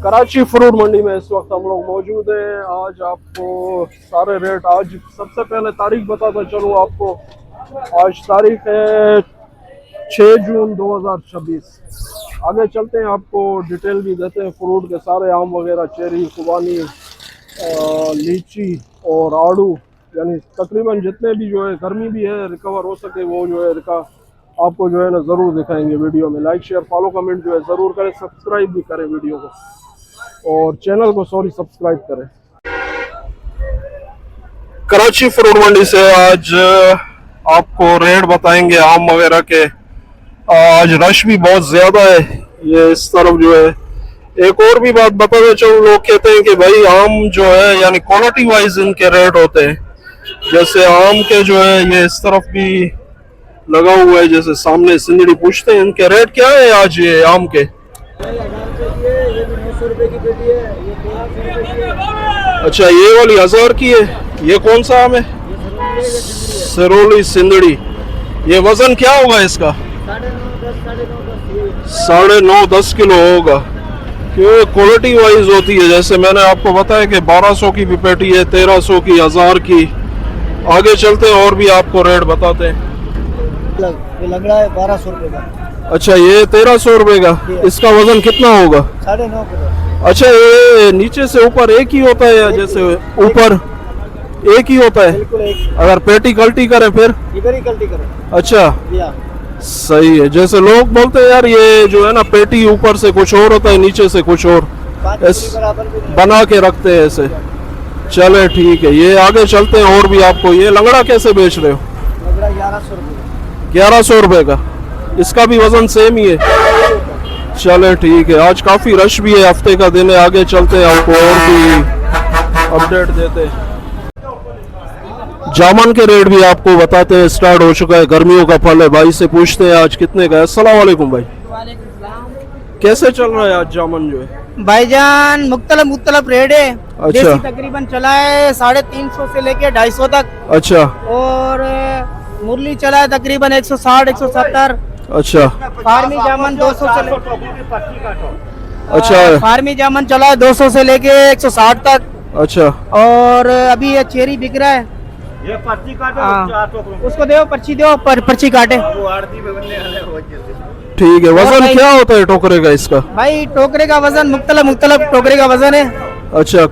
Karachi fruit मंडी में इस वक्त हम लोग मौजूद हैं। आज आपको सारे रेट, आज सबसे पहले तारीख बताता चलूँ आपको। आज तारीख है 6 जून 2026। आगे चलते हैं, आपको डिटेल भी देते हैं फ्रूट के सारे, आम वगैरह, चेरी, खुबानी, लीची और आड़ू, यानी तकरीबन जितने भी जो है, गर्मी भी है, रिकवर हो सके वो जो है आपको जो है ना ज़रूर दिखाएंगे वीडियो में। लाइक शेयर फॉलो कमेंट जो है ज़रूर करें, सब्सक्राइब भी करें वीडियो को, और चैनल को सब्सक्राइब करें। कराची फ्रूट मंडी से आज आपको रेट बताएंगे आम वगैरह के। आज रश भी बहुत ज्यादा है ये इस तरफ जो है। एक और भी बात बताते चलो, लोग कहते हैं कि भाई आम जो है यानी क्वालिटी वाइज इनके रेट होते हैं। जैसे आम के जो है ये इस तरफ भी लगा हुआ है, जैसे सामने सिंदड़ी पूछते हैं इनके रेट क्या है आज ये आम के। अच्छा, ये वाली 1000 की है। ये कौन सा आम है? सिरोली सिंदड़ी। ये वजन क्या होगा इसका? 9.5-10 किलो होगा, क्योंकि क्वालिटी वाइज होती है। जैसे मैंने आपको बताया कि 1200 की भी पेटी है, 1300 की, 1000 की। आगे चलते हैं और भी आपको रेट बताते हैं। लग रहा है 1200 रुपए का। अच्छा, ये 1300 रुपए का। इसका वजन कितना होगा? 9.5 किलो। अच्छा, ये नीचे से ऊपर एक ही होता है या जैसे ऊपर एक ही होता है? बिल्कुल एक। अगर पेटी कल्टी करें फिर इधर ही गलती करें। अच्छा, सही है। जैसे लोग बोलते हैं यार ये जो है ना पेटी ऊपर से कुछ और होता है, नीचे से कुछ और, बना के रखते हैं ऐसे। चले ठीक है, ये आगे चलते हैं और भी आपको। ये लंगड़ा कैसे बेच रहे हो? लंगड़ा 1100 रुपए। 1100 रुपए का। इसका भी वजन सेम ही है। चले ठीक है, आज काफी रश भी है, हफ्ते का दिन है। आगे चलते हैं, आपको और भी अपडेट देते हैं। जामुन के रेट भी आपको बताते हैं। स्टार्ट हो चुका है, गर्मियों का फल है। भाई से पूछते हैं आज कितने का है। अस्सलाम वालेकुम भाई, कैसे चल रहा है आज जामुन जो है? भाईजान मुख्तलिफ रेट है। अच्छा, तकरीबन चला है 350 से लेके 250 तक। अच्छा, और मुरली चला है तकरीबन 160-170। अच्छा, फार्मी जामुन 200 से अच्छा, फार्मी जामुन चला है 200 से लेके 160 तक। अच्छा, और अभी ये चेरी बिक रहा है। ये पर्ची काटो, उसको दो पर्ची, दो पर्ची काटे। ठीक है। वजन क्या होता है टोकरे का इसका? भाई टोकरे का वजन मुख्तलिफ टोकरे का वजन है। अच्छा,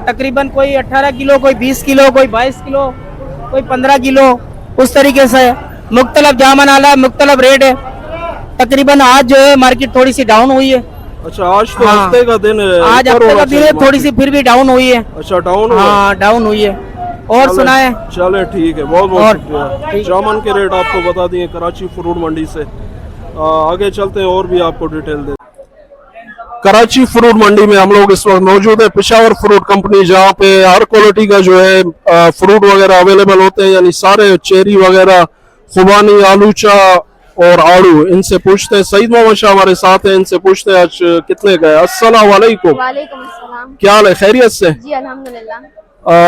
तकरीबन कोई 18 किलो, कोई 20 किलो, कोई 22 किलो, कोई 15 किलो, उस तरीके से मुख्तलिफ जामुन आला, मुख्तलिफ रेट है। तकरीबन आज जो है मार्केट थोड़ी सी डाउन हुई है। अच्छा, आज तो हफ्ते का दिन है। आज हफ्ते का दिन है, थोड़ी सी फिर भी डाउन हुई है। अच्छा, डाउन? हाँ, डाउन हुई है। और सुनाए? चले ठीक है, बहुत बहुत शुक्रिया। जामुन के रेट आपको बता दिए कराची फ्रूट मंडी से। आगे चलते हैं और भी आपको डिटेल दे। कराची फ्रूट मंडी में हम लोग इस वक्त मौजूद है। पेशावर फ्रूट कंपनी, जहाँ पे हर क्वालिटी का जो है फ्रूट वगैरह अवेलेबल होते हैं, यानी सारे चेरी वगैरह, खुबानी, आलूचा और आड़ू। इनसे पूछते हैं। सईद मोहम्मद शाह हमारे साथ हैं, इनसे पूछते हैं आज कितने का है। अस्सलाम वालेकुम। वालेकुम अस्सलाम। क्या हाल है? खैरियत से? जी अल्हम्दुलिल्लाह।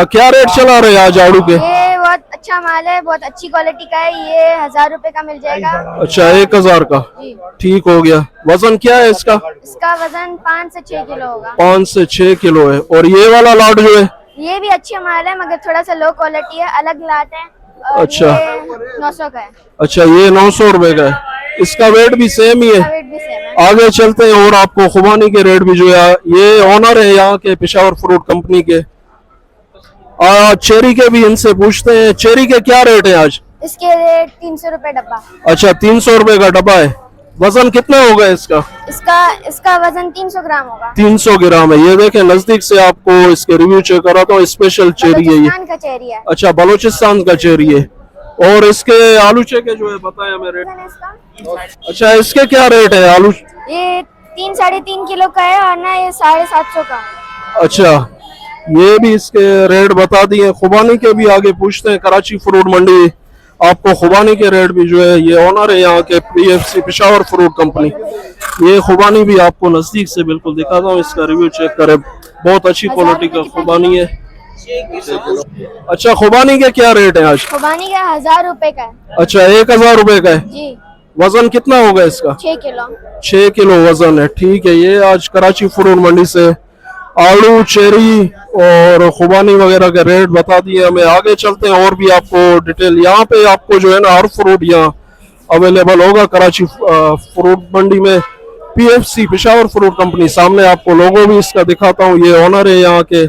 क्या रेट चला रहे हैं आज आड़ू के? ये बहुत अच्छा माल है, बहुत अच्छी क्वालिटी का है। ये 1000 रुपए का मिल जाएगा। अच्छा, 1000 का। जी ठीक हो गया। वजन क्या है इसका? इसका वजन 5 से 6 किलो होगा। 5 से 6 किलो है। और ये वाला लाट जो है? ये भी अच्छा माल है, मगर थोड़ा सा लो क्वालिटी है, अलग लाट है। और अच्छा, ये 900 का है। अच्छा, ये 900 रुपए का है। इसका वेट भी सेम ही है। वेट भी सेम है। आगे चलते हैं और आपको खुबानी के रेट भी जो है, ये ऑनर है यहाँ के पेशावर फ्रूट कंपनी के। चेरी के भी इनसे पूछते हैं। चेरी के क्या रेट है आज? इसके रेट 300 रुपए डब्बा। अच्छा, 300 रुपए का डब्बा है। वजन कितना होगा इसका? इसका वजन 300 ग्राम होगा। 300 ग्राम है। ये देखें, नजदीक से आपको इसके रिव्यू चेक कराता हूँ। स्पेशल चेरी है ये। बलूचिस्तान का चेरी है। अच्छा, बलूचिस्तान का चेरी है। और इसके आलूचे के जो है बताया हमें रेट। अच्छा, इसके क्या रेट है आलू? ये 3-3.5 किलो का है, और ना ये 750 का है। अच्छा, ये भी इसके रेट बता दिए। खुबानी के भी आगे पूछते हैं। कराची फ्रूट मंडी आपको खुबानी के रेट भी जो है, ये ऑनर है यहाँ के PFC पेशावर फ्रूट कंपनी। ये खुबानी भी आपको नजदीक से बिल्कुल दिखाता हूँ, इसका रिव्यू चेक करें। बहुत अच्छी क्वालिटी का खुबानी है। अच्छा, खुबानी के क्या रेट है आज? खुबानी का 1000 रुपए का है। अच्छा, 1000 रुपए का है। जी। वजन कितना होगा इसका? 6 किलो। 6 किलो वजन है। ठीक है, ये आज कराची फ्रूट मंडी से आलू, चेरी और खुबानी वगैरह के रेट बता दिए हमें। आगे चलते हैं और भी आपको डिटेल, यहाँ पे आपको जो है ना हर फ्रूट यहाँ अवेलेबल होगा कराची फ्रूट मंडी में। PFC पेशावर फ्रूट कंपनी, सामने आपको लोगो भी इसका दिखाता हूँ। ये ओनर है यहाँ के,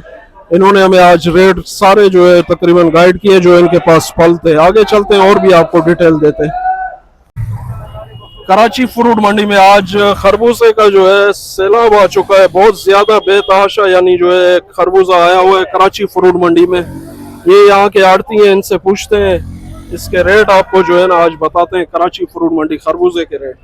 इन्होंने हमें आज रेट सारे जो है तकरीबन गाइड किए जो इनके पास फल थे। आगे चलते हैं और भी आपको डिटेल देते हैं। कराची फ्रूट मंडी में आज खरबूजे का जो है सैलाब आ चुका है, बहुत ज्यादा बेतहाशा, यानी जो है खरबूजा आया हुआ है कराची फ्रूट मंडी में। ये यहाँ के आड़ती हैं, इनसे पूछते हैं इसके रेट, आपको जो है ना आज बताते हैं कराची फ्रूट मंडी खरबूजे के रेट।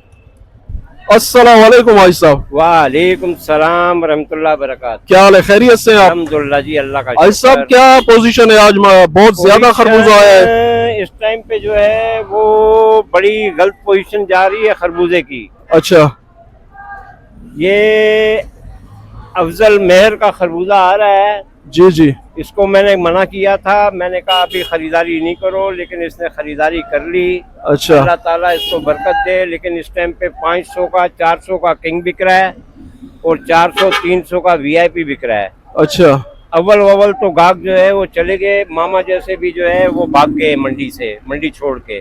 अस्सलाम वालेकुम भाई साहब। वालेकुम सलाम रहमतुल्लाह बरकात। क्या हाल है, खैरियत से हैं आप? अल्हम्दुलिल्लाह जी, अल्लाह का भाई साहब क्या पोजीशन है आज? बहुत ज्यादा खरबूजा आया है इस टाइम पे, जो है वो बड़ी गलत पोजीशन जा रही है खरबूजे की। अच्छा, ये अफजल मेहर का खरबूजा आ रहा है, जी जी। इसको मैंने मना किया था, मैंने कहा अभी खरीदारी नहीं करो, लेकिन इसने खरीदारी कर ली। अच्छा, अल्लाह ताला इसको बरकत दे। लेकिन इस टाइम पे 500 का 400 का किंग बिक रहा है और 400 300 का VIP बिक रहा है। अच्छा, अव्वल तो गाहक जो है वो चले गए, मामा जैसे भी जो है वो भाग गए मंडी से, मंडी छोड़ के।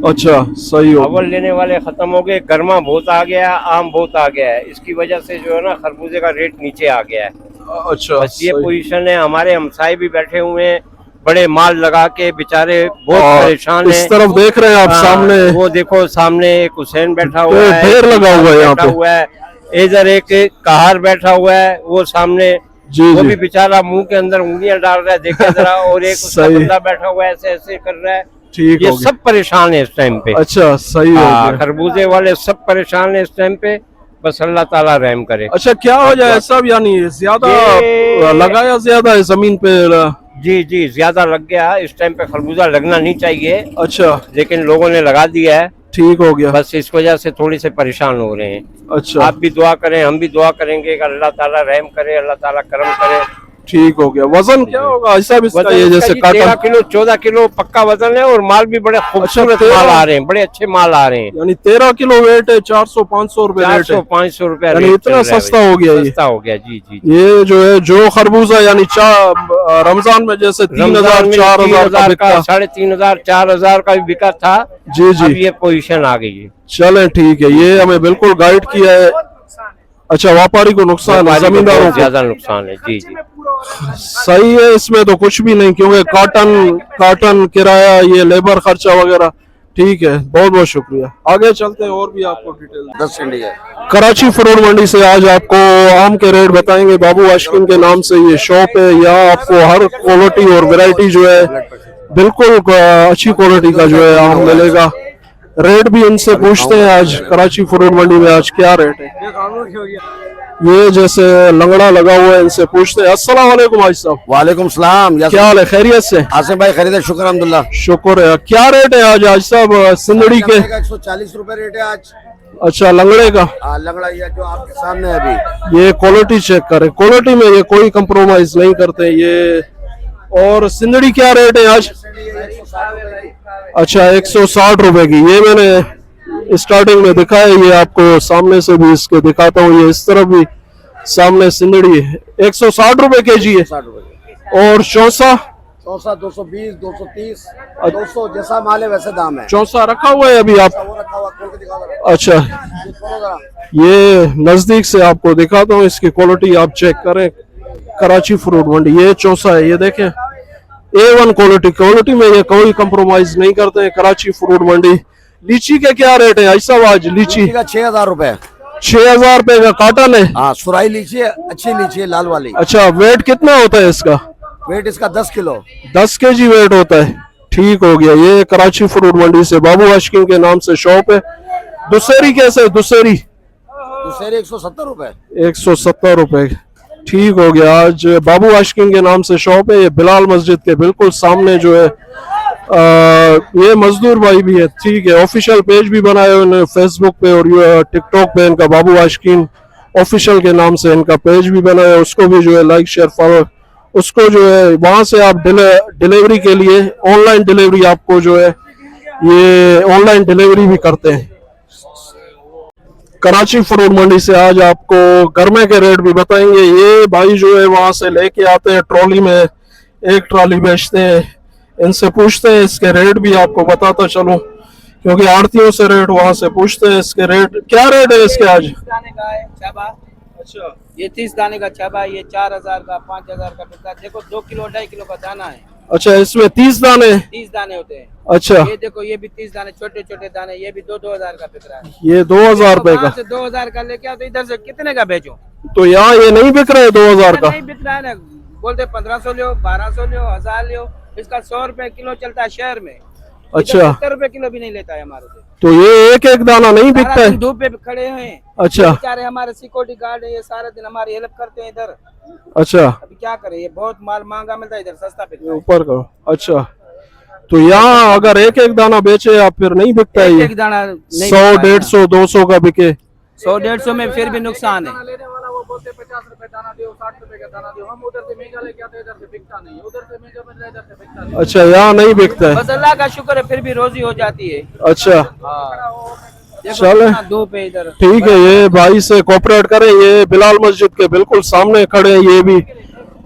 अच्छा, सही हो। अव्वल लेने वाले खत्म हो गए, गर्मा बहुत आ गया, आम बहुत आ गया है, इसकी वजह से जो है ना खरबूजे का रेट नीचे आ गया है। अच्छा, बस ये सही। पोजीशन है। हमारे हमसाए भी बैठे हुए हैं, बड़े माल लगा के बेचारे बहुत और परेशान इस हैं। तरफ देख रहे हैं आप हाँ, सामने, वो देखो सामने एक हुसैन बैठा हुआ है, ढेर लगा हुआ है यहाँ बैठा पे। हुआ है, इधर एक कहार बैठा हुआ है, वो सामने जी वो जी। भी बेचारा मुंह के अंदर उंगलियां डाल रहा है, देखे जरा। और एक उसका सही। बंदा बैठा हुआ है, ऐसे ऐसे कर रहा है। ठीक ये हो गया। सब परेशान है इस टाइम पे। अच्छा, सही हो हाँ, गया। खरबूजे वाले सब परेशान है इस टाइम पे, बस अल्लाह ताला रहम करे। अच्छा, क्या हो जाए सब, यानी ज्यादा ये- लगाया ज्यादा है जमीन पे? जी जी, ज्यादा लग गया। इस टाइम पे खरबूजा लगना नहीं चाहिए, अच्छा, लेकिन लोगों ने लगा दिया है, ठीक हो गया। बस इस वजह से थोड़ी से परेशान हो रहे हैं। अच्छा, आप भी दुआ करें, हम भी दुआ करेंगे कि अल्लाह ताला रहम करे, अल्लाह ताला करम करे। ठीक हो गया। वजन क्या होगा ऐसा भी इसका? ये जैसे 13 काटन, किलो 14 किलो पक्का वजन है, और माल भी बड़े खूबसूरत 13 माल आ रहे हैं, बड़े अच्छे माल आ रहे हैं। यानी 13 किलो वेट है, 400-500 रुपए रेट 400 है, 500 रुपया यानी रेट इतना चल रहा है सस्ता भाई। हो गया ये। सस्ता हो गया, जी जी। ये जो है जो खरबूजा यानी रमजान में जैसे 3000 4000 का बिकता। 3500 4000 का भी बिका था, जी जी। अब ये पोजीशन आ गई है। चले ठीक है, ये हमें बिल्कुल गाइड किया है। अच्छा, व्यापारी को नुकसान है, व्यापारी को जमींदारों बहुत को ज्यादा नुकसान है, जी जी। सही है, इसमें तो कुछ भी नहीं, क्योंकि काटन किराया, ये लेबर खर्चा वगैरह ठीक है। बहुत बहुत शुक्रिया। आगे चलते हैं और भी आपको डिटेल। 10 इंडिया। कराची फ्रूट मंडी से आज आपको आम के रेट बताएंगे। बाबू आशिकिन के नाम से ये शॉप है, यहाँ आपको हर क्वालिटी और वैरायटी जो है बिल्कुल अच्छी क्वालिटी का जो है आम मिलेगा। रेट भी इनसे पूछते हैं आज कराची फ्रूट मंडी में आज क्या रेट है। ये जैसे लंगड़ा लगा हुआ है, इनसे पूछते हैं। अस्सलाम वालेकुम भाई साहब। वालेकुम सलाम। क्या हाल है, खैरियत से? आसिम भाई खरीदे, शुक्र अल्हम्दुलिल्लाह। शुक्र है। क्या रेट है आज साहब सिंदड़ी के? 140 रुपए रेट है आज। अच्छा, लंगड़े का। लंगड़ा ये जो आपके सामने है अभी। ये क्वालिटी चेक करें, क्वालिटी में ये कोई कंप्रोमाइज नहीं करते ये। और सिंदड़ी क्या रेट है आज? अच्छा, 160 रुपए की। ये मैंने स्टार्टिंग में दिखाया, ये आपको सामने से भी इसके दिखाता हूँ। ये इस तरफ भी सामने सिंदड़ी है, 160 रुपए केजी है। 60 रुपए। और चौसा? 220 230 200 जैसा माल है वैसे दाम है। चौसा रखा हुआ है अभी आप? वो रखा हुआ, खोल के दिखा दो। अच्छा, ये खोलो जरा। ये नजदीक से आपको दिखाता हूँ, इसकी क्वालिटी आप चेक करें। कराची फ्रूट मंडी, ये चौसा है, ये देखें A1 क्वालिटी में ये कोई कंप्रोमाइज नहीं करते हैं कराची फ्रूट मंडी। लीची के क्या रेट है ऐसा आज? लीची का 6000 रुपए। 6000 रुपए का कार्टन है। हाँ, सुराई लीची है, अच्छी लीची है, लाल वाली। अच्छा, वेट कितना होता है इसका? वेट इसका 10 किलो। 10 केजी वेट होता है। ठीक हो गया। ये कराची फ्रूट मंडी से बाबू आशिकिन के नाम से शॉप है। दुसेरी कैसे? दुसेरी दूसरे 170 रुपए। 170 रुपए। ठीक हो गया। आज बाबू आशिकिन के नाम से शॉप है, ये बिलाल मस्जिद के बिल्कुल सामने जो है। ये मजदूर भाई भी है। ठीक है, ऑफिशियल पेज भी बनाया उन्होंने फेसबुक पे और टिकटॉक पे इनका बाबू आशिकिन ऑफिशियल के नाम से इनका पेज भी बनाया, उसको भी जो है लाइक शेयर फॉलो, उसको जो है वहां से आप डिलीवरी के लिए ऑनलाइन डिलीवरी आपको जो है ये ऑनलाइन डिलीवरी भी करते हैं। कराची फ्रूट मंडी से आज आपको गरमे के रेट भी बताएंगे। ये भाई जो है वहां से लेके आते हैं ट्रॉली में, एक ट्रॉली बेचते हैं, इनसे पूछते हैं इसके रेट भी आपको बताता चलूं, क्योंकि आड़तियों से रेट वहां से पूछते हैं इसके रेट। क्या रेट है इसके आज? 30 दाने का है छाबा। अच्छा, ये 30 दाने का छाबा, ये 4000 का 5000 का बिकता है। देखो 2 किलो 2.5 किलो का दाना है। अच्छा, इसमें 30 दाने? 30 दाने होते हैं। अच्छा, ये देखो ये भी 30 दाने, छोटे छोटे दाने, ये भी 2-2000 का बिक रहा है। ये 2000 रुपए का? 2000 का लेके आओ तो इधर से कितने का बेचो? तो यहाँ ये नहीं बिक रहा है 2000 का? नहीं बिक रहा है ना, बोलते 1500 लो, 1200 लो, 1000 लो। इसका 100 रुपए किलो चलता है शहर में। अच्छा, 70 रुपए किलो भी नहीं लेता है हमारे से। तो ये एक एक दाना नहीं बिकता सारा है? दिन धूप पे खड़े हैं। अच्छा, बेचारे हमारे सिक्योरिटी गार्ड है, ये सारा दिन हमारी हेल्प करते हैं इधर। अच्छा, अभी क्या करें, ये बहुत माल महंगा मिलता है, इधर सस्ता बिकता है। ऊपर करो। अच्छा, तो यहाँ अगर एक एक दाना बेचे आप फिर नहीं बिकता है ये? एक दाना नहीं 100, बिकता है 150, 200 का बिके? 100-150 में फिर भी नुकसान है। लेने वाला वो बोलते 50 रुपए दाना दो, 60 रुपए का दाना दो। हम उधर से महंगा लेके आते हैं, इधर से बिकता नहीं, उधर से महंगा मिल रहा है, इधर से बिकता नहीं। अच्छा, यहाँ नहीं बिकता है? बस अल्लाह का शुक्र है, फिर भी रोजी हो जाती है। अच्छा, हाँ, देखो चले। कितना धूप है इधर। ठीक है, ये भाई से कोऑपरेट करें। ये बिलाल मस्जिद के बिल्कुल सामने खड़े हैं, ये भी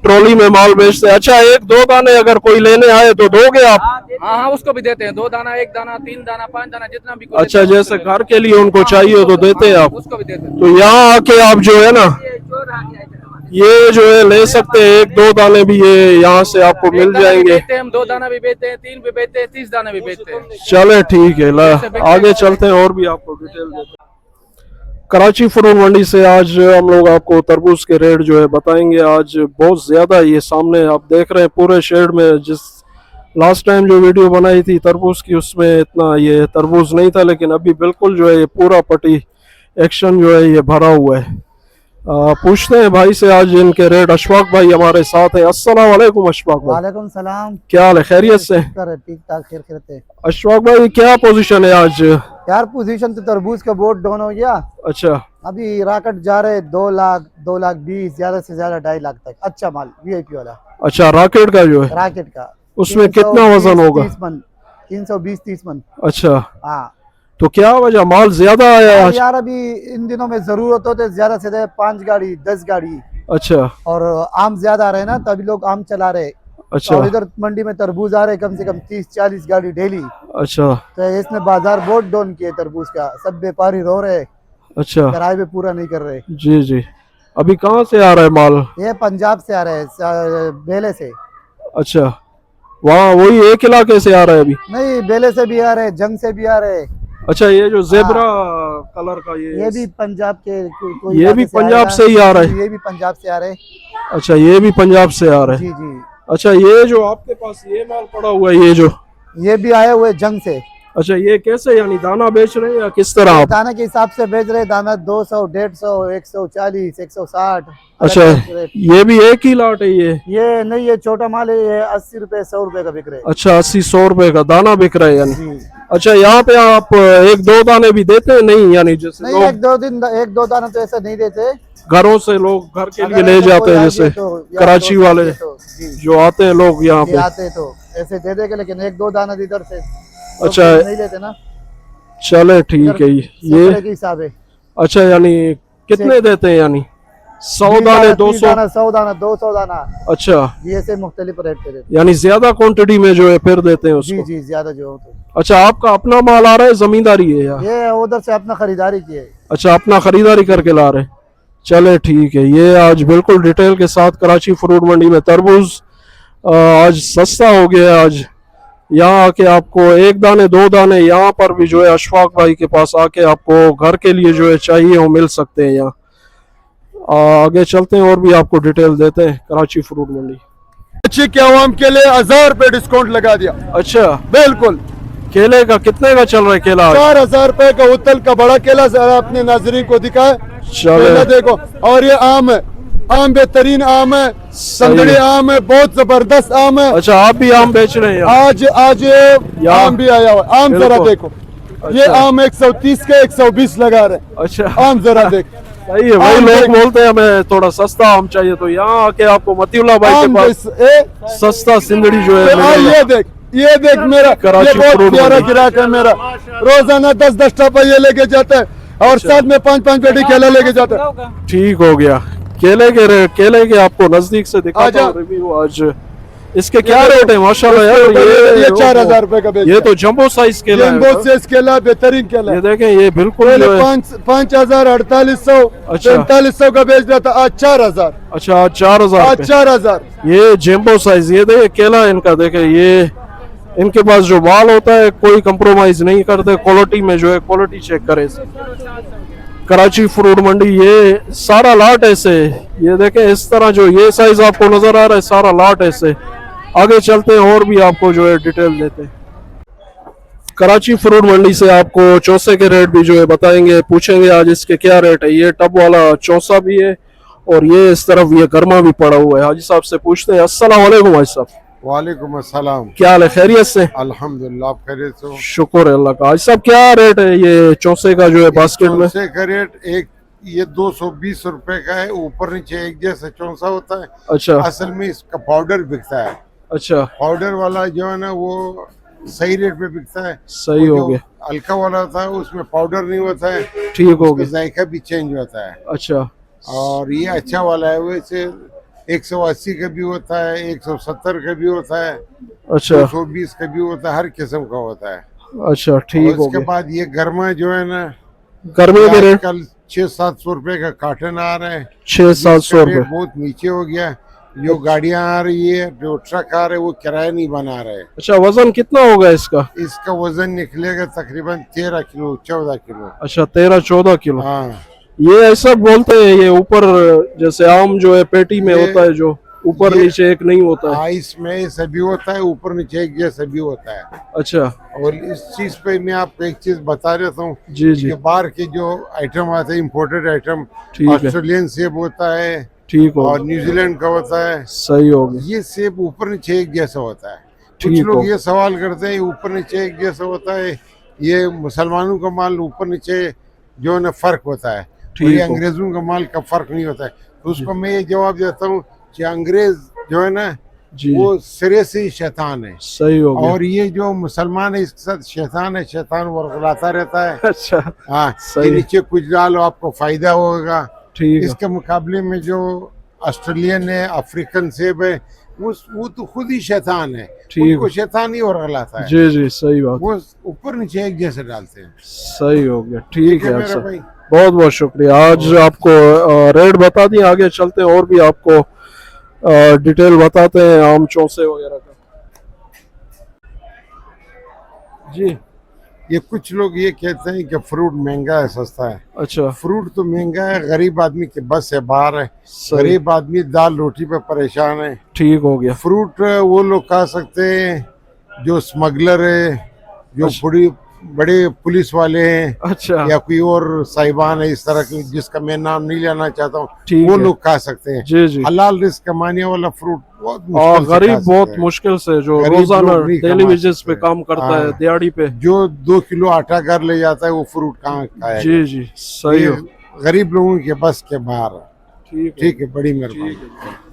ट्रॉली में माल बेचते हैं। अच्छा, 1-2 दाने अगर कोई लेने आए तो दोगे आप? हाँ हाँ, उसको भी देते हैं। 2 दाना, 1 दाना, 3 दाना, 5 दाना, जितना भी। अच्छा, जैसे घर के लिए उनको चाहिए तो देते हैं आप? उसको भी देते हैं। तो यहाँ आके आप जो है ना, ये जो है ले सकते हैं। 1-2 दाने भी ये यहाँ से आपको मिल जाएंगे। हम 2 दाना भी बेचते हैं, 3 भी बेचते हैं, 30 दाना भी बेचते हैं। चले ठीक है, ला आगे चलते हैं और भी आपको डिटेल देते हैं। कराची फ्रूट मंडी से आज हम लोग आपको तरबूज के रेट जो है बताएंगे। आज बहुत ज्यादा, ये सामने आप देख रहे हैं पूरे शेड में। जिस लास्ट टाइम जो वीडियो बनाई थी तरबूज की, उसमें इतना ये तरबूज नहीं था, लेकिन अभी बिल्कुल जो है ये पूरा पट्टी एक्शन जो है ये भरा हुआ है। पूछते हैं भाई से आज इनके रेट। अशफाक भाई हमारे साथ है। अस्सलाम वालेकुम अशफाक भाई। वालेकुम सलाम। क्या हाल है, खैरियत से? ठीक ठाक, खैर खैरियत। अशफाक भाई क्या पोजीशन है आज? यार पोजीशन तो तरबूज का बोर्ड डाउन हो गया। अच्छा, अभी राकेट जा रहे 2 लाख, 2 लाख 20, ज्यादा से ज्यादा 2.5 लाख तक। अच्छा माल वीआईपी वाला। अच्छा, रॉकेट का जो है, राकेट का उसमें कितना वजन होगा? 320-30 मन। अच्छा, हाँ, तो क्या वजह माल ज्यादा आया आज? यार अभी इन दिनों में जरूरत होते ज्यादा से ज्यादा 5 गाड़ी 10 गाड़ी। अच्छा, और आम ज्यादा आ रहे ना, तभी लोग आम चला रहे। अच्छा, और इधर मंडी में तरबूज आ रहे कम से कम 30-40 गाड़ी डेली। अच्छा, तो इसने बाजार बहुत डाउन किए तरबूज का। सब व्यापारी रो रहे, अच्छा, किराए पे पूरा नहीं कर रहे। जी जी। अभी कहाँ से आ रहा है माल? ये पंजाब से आ रहे हैं, बेले से। अच्छा, वहाँ वही एक इलाके से आ रहा है अभी? नहीं, बेले से भी आ रहे, जंग से भी आ रहे। अच्छा, ये जो जेब्रा कलर का ये भी पंजाब के कोई ये इलाके भी से पंजाब आया। से ही आ रहा है? ये भी पंजाब से आ रहे। अच्छा, ये भी पंजाब से आ रहा है? जी जी। अच्छा, ये जो आपके पास ये माल पड़ा हुआ है, ये भी आए हुए जंग से। अच्छा, ये कैसे, यानी दाना बेच रहे हैं या किस तरह आप? दाना के हिसाब से बेच रहे। दाना 200, 150, 140, 160। अच्छा, ये भी एक ही लाट है ये नहीं, ये छोटा माल है। ये 80 रुपए 100 रुपए का बिक रहे। अच्छा, 80-100 रुपए का दाना बिक रहा है यानी? जी। अच्छा, यहाँ पे आप 1-2 दाने भी देते हैं? नहीं, यानी जैसे नहीं, लोग 1-2 दाना तो ऐसा नहीं देते। घरों से लोग घर के लिए ले अगर जाते हैं, कोई जैसे आ गया तो या कराची 2 वाले जी, जो आते हैं लोग यहाँ ये पे। आते तो ऐसे दे देंगे, लेकिन 1-2 दाना इधर से अच्छा, नहीं लेते ना। चले ठीक है। ये के हिसाब है। अच्छा, यानी कितने देते हैं, यानी 100 दाने, 200? 100 दाना, 200 दाना। अच्छा, ये से मुख्तलिफ रेट पे देते। यानी ज्यादा क्वांटिटी में जो है फिर देते हैं जी उसको? जी, ज्यादा जो हो तो। अच्छा, आपका अपना माल आ रहा है, जमींदारी है यार? ये उधर से अपना खरीदारी की है। अच्छा, अपना खरीदारी करके ला रहे हैं। चले ठीक है। ये आज बिल्कुल डिटेल के साथ कराची फ्रूट मंडी में तरबूज आज सस्ता हो गया। आज यहाँ आके आपको 1 दाने 2 दाने यहाँ पर भी जो है अशफाक भाई के पास आके आपको घर के लिए जो है चाहिए वो मिल सकते हैं। यहाँ आगे चलते हैं और भी आपको डिटेल देते हैं कराची फ्रूट मंडी। अच्छी के आवाम के लिए 1000 रुपए डिस्काउंट लगा दिया। अच्छा, बिल्कुल। केले का कितने का चल रहा है केला? 4000 रुपए का उतल का बड़ा केला जरा अपने नाजरीन को दिखाए। चले देखो, और ये आम है, आम बेहतरीन आम है, संदड़ी आम है, बहुत जबरदस्त आम है। अच्छा, आप भी आम बेच रहे हैं? आज ये आम भी आया हुआ। आम जरा देखो, ये आम 130 के 120 लगा रहे। अच्छा, आम जरा देख। सही है भाई, लोग बोलते हैं हमें थोड़ा सस्ता आम चाहिए, तो यहाँ आके आपको मतीउल्लाह भाई के पास सस्ता सिंदड़ी जो है ये देख मेरा, ये बहुत प्यारा गिराक है मेरा। रोजाना 10-10 टपा ये लेके जाता है। और साथ में 5-5 पेटी केला लेके जाता है। ठीक हो गया। केले के आपको नजदीक से दिखाता आजा। हूं रिव्यू आज। इसके क्या रेट है माशाल्लाह यार? ये 4,000 रुपए का बेचता ये है। तो जंबो साइज केला है। बहुत से केला बेहतरीन केला ये है। देखें, ये बिल्कुल पहले जो है 5,000, 4,800, अच्छा। 4,500 का बेच रहा था, आज 4,000, अच्छा 4,000 आज 4,000। ये जेम्बो साइज। ये देखे केला इनका, देखे ये इनके पास जो माल होता है कोई कंप्रोमाइज नहीं करते क्वालिटी में। जो है क्वालिटी चेक करें। कराची फ्रूट मंडी, ये सारा लाट ऐसे। ये देखें इस तरह जो ये साइज आपको नजर आ रहा है, सारा लाट ऐसे। आगे चलते हैं और भी आपको जो है डिटेल देते हैं। कराची फ्रूट मंडी से आपको चौसे के रेट भी जो है बताएंगे, पूछेंगे आज इसके क्या रेट है। ये टब वाला चौसा भी है और ये इस तरफ ये गर्मा भी पड़ा हुआ है। हाजी साहब से पूछते हैं। अस्सलाम वालेकुम हाजी साहब, वालेकुम अस्सलाम। क्या हाल है? खैरियत से? अल्हम्दुलिल्लाह, आप खैरियत से हो? शुक्र है अल्लाह का। हाजी साहब क्या रेट है ये चौसे का जो है बास्केट में? चौसे का रेट एक ये 220 रुपए का है। ऊपर नीचे एक जैसा चौसा होता है। अच्छा असल में इसका पाउडर बिकता है। अच्छा, पाउडर वाला जो है ना वो सही रेट पे बिकता है। सही वो हो जो गया। हल्का वाला होता है उसमें पाउडर नहीं होता है, ठीक हो उसका गया। जायका भी चेंज होता है। अच्छा और ये अच्छा वाला है, वैसे 180 का भी होता है, 170 का भी होता है, अच्छा 220 का भी होता है, हर किस्म का होता है। अच्छा, ठीक और हो उसके गया। बाद ये गर्मा जो है ना, गर्मी के रेट कल 600-700 रुपए का कार्टन आ रहा है। 600-700 इसका रेट रुपए। बहुत नीचे हो गया। जो गाड़ियां आ रही है, जो ट्रक आ रहे हैं, वो किराया नहीं बना रहे। अच्छा, वजन कितना होगा इसका? इसका वजन निकलेगा तकरीबन 13 किलो 14 किलो। अच्छा 13-14 किलो। हाँ, ये ऐसा बोलते हैं, ये ऊपर जैसे आम जो है पेटी में ये- होता है, जो ऊपर ये- नीचे एक नहीं होता है। आइस में सभी होता है, ऊपर नीचे एक जैसा भी होता है। अच्छा और इस चीज पे मैं आपको एक चीज बता देता हूँ जी जी, कि बाहर के जो आइटम आते हैं, इम्पोर्टेड आइटम, ठीक है, ऑस्ट्रेलियन सेब होता है ठीक हो और गया। न्यूजीलैंड का होता है। सही हो गया। ये सेब ऊपर नीचे एक जैसा होता है। कुछ ठीक हो। लोग ये सवाल करते हैं ऊपर नीचे एक जैसा होता है, ये मुसलमानों का माल ऊपर नीचे जो है ना फर्क होता है, ठीक और ये हो। अंग्रेजों का माल का फर्क नहीं होता है। तो उसको मैं ये जवाब देता हूँ कि अंग्रेज जो है ना जी वो सिरे से ही शैतान है, सही हो गया। और ये जो मुसलमान है इसके साथ शैतान है, शैतान वर्गलाता रहता है। अच्छा हाँ, सही कि है। नीचे कुछ डालो आपको फायदा होगा। ठीक है, इसके मुकाबले में जो ऑस्ट्रेलियन है, अफ्रीकन सेब है, वो तो खुद ही शैतान है। ठीक उनको शैतान ही वर्गलाता है। जी जी, सही बात, वो ऊपर नीचे एक जैसे डालते हैं। सही हो गया। ठीक है मेरा सर, भाई। बहुत बहुत शुक्रिया। आज आपको रेट बता दिए, आगे चलते हैं और भी आपको डिटेल बताते हैं आम चौसे वगैरह का। जी ये कुछ लोग ये कहते हैं कि फ्रूट महंगा है, सस्ता है। अच्छा, फ्रूट तो महंगा है, गरीब आदमी के बस से बाहर है। सही, गरीब आदमी दाल रोटी पे परेशान है। ठीक हो गया। फ्रूट वो लोग खा सकते हैं जो स्मगलर है, जो बड़े पुलिस वाले हैं, अच्छा या कोई और साहिबान है इस तरह की, जिसका मैं नाम नहीं लेना चाहता हूँ, ठीक वो है। लोग खा सकते हैं। जी जी, हलाल रिस्क कमाने वाला फ्रूट बहुत और मुश्किल से खा गरीब सकते बहुत हैं। मुश्किल से, जो गरीब रोजाना लोग नहीं डेली कमा वेजेस पे सकते। काम करता है, हाँ। दिहाड़ी पे। जो 2 किलो आटा घर ले जाता है वो फ्रूट कहाँ खाएगा? जी जी, सही ये हो। गरीब लोगों के बस के बाहर है। ठीक है, ठीक है, बड़ी मेहरबानी। ठीक है।